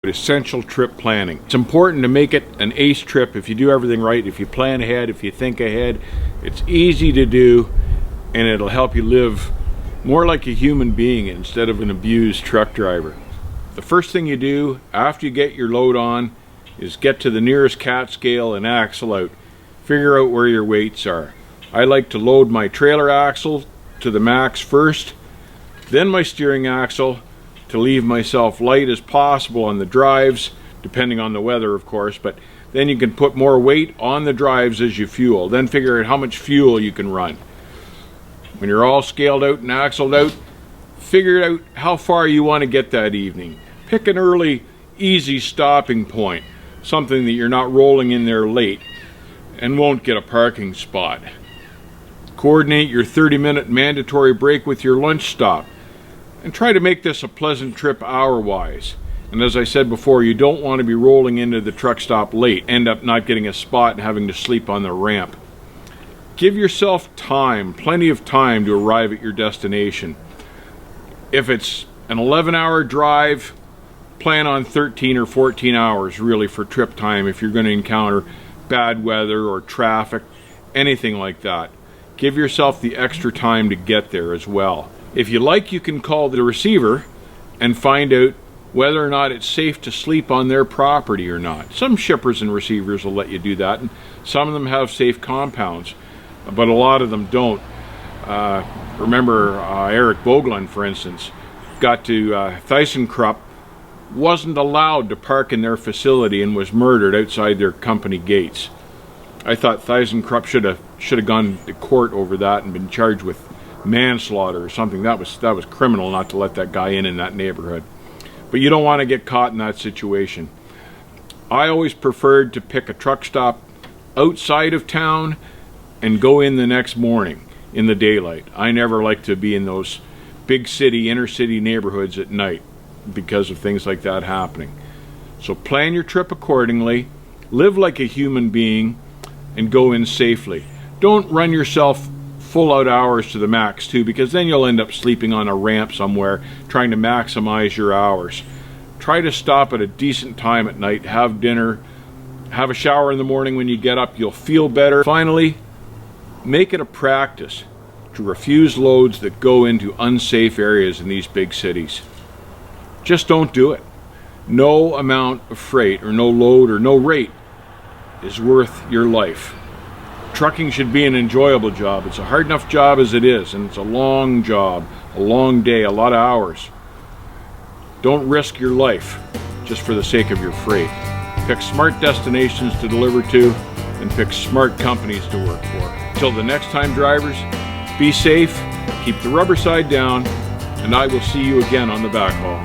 Essential trip planning. It's important to make it an ace trip if you do everything right, if you plan ahead, if you think ahead. It's easy to do, and it'll help you live more like a human being instead of an abused truck driver. The first thing you do after you get your load on is get to the nearest cat scale and axle out. Figure out where your weights are. I like to load my trailer axle to the max first, then my steering axle, to leave myself light as possible on the drives, depending on the weather of course, but then you can put more weight on the drives as you fuel. Then figure out how much fuel you can run. When you're all scaled out and axled out, figure out how far you want to get that evening. Pick an early, easy stopping point, something that you're not rolling in there late and won't get a parking spot. Coordinate your 30-minute mandatory break with your lunch stop. And try to make this a pleasant trip hour-wise. And as I said before, you don't want to be rolling into the truck stop late, end up not getting a spot and having to sleep on the ramp. Give yourself time, plenty of time to arrive at your destination. If it's an 11-hour drive, plan on 13 or 14 hours really for trip time if you're going to encounter bad weather or traffic, anything like that. Give yourself the extra time to get there as well. If you like, you can call the receiver and find out whether or not it's safe to sleep on their property or not. Some shippers and receivers will let you do that, and some of them have safe compounds, but a lot of them don't. Remember Eric Boglin, for instance, got to ThyssenKrupp, wasn't allowed to park in their facility and was murdered outside their company gates. I thought ThyssenKrupp should have gone to court over that and been charged with manslaughter or something. That was criminal not to let that guy in that neighborhood. But you don't want to get caught in that situation. I always preferred to pick a truck stop outside of town and go in the next morning in the daylight. I never like to be in those big city, inner city neighborhoods at night because of things like that happening. So plan your trip accordingly, live like a human being, and go in safely. Don't run yourself full out hours to the max too, because then you'll end up sleeping on a ramp somewhere trying to maximize your hours. Try to stop at a decent time at night, have dinner, have a shower in the morning when you get up, you'll feel better. Finally, make it a practice to refuse loads that go into unsafe areas in these big cities. Just don't do it. No amount of freight or no load or no rate is worth your life. Trucking should be an enjoyable job. It's a hard enough job as it is, and it's a long job, a long day, a lot of hours. Don't risk your life just for the sake of your freight. Pick smart destinations to deliver to, and pick smart companies to work for. Until the next time, drivers, be safe, keep the rubber side down, and I will see you again on the backhaul.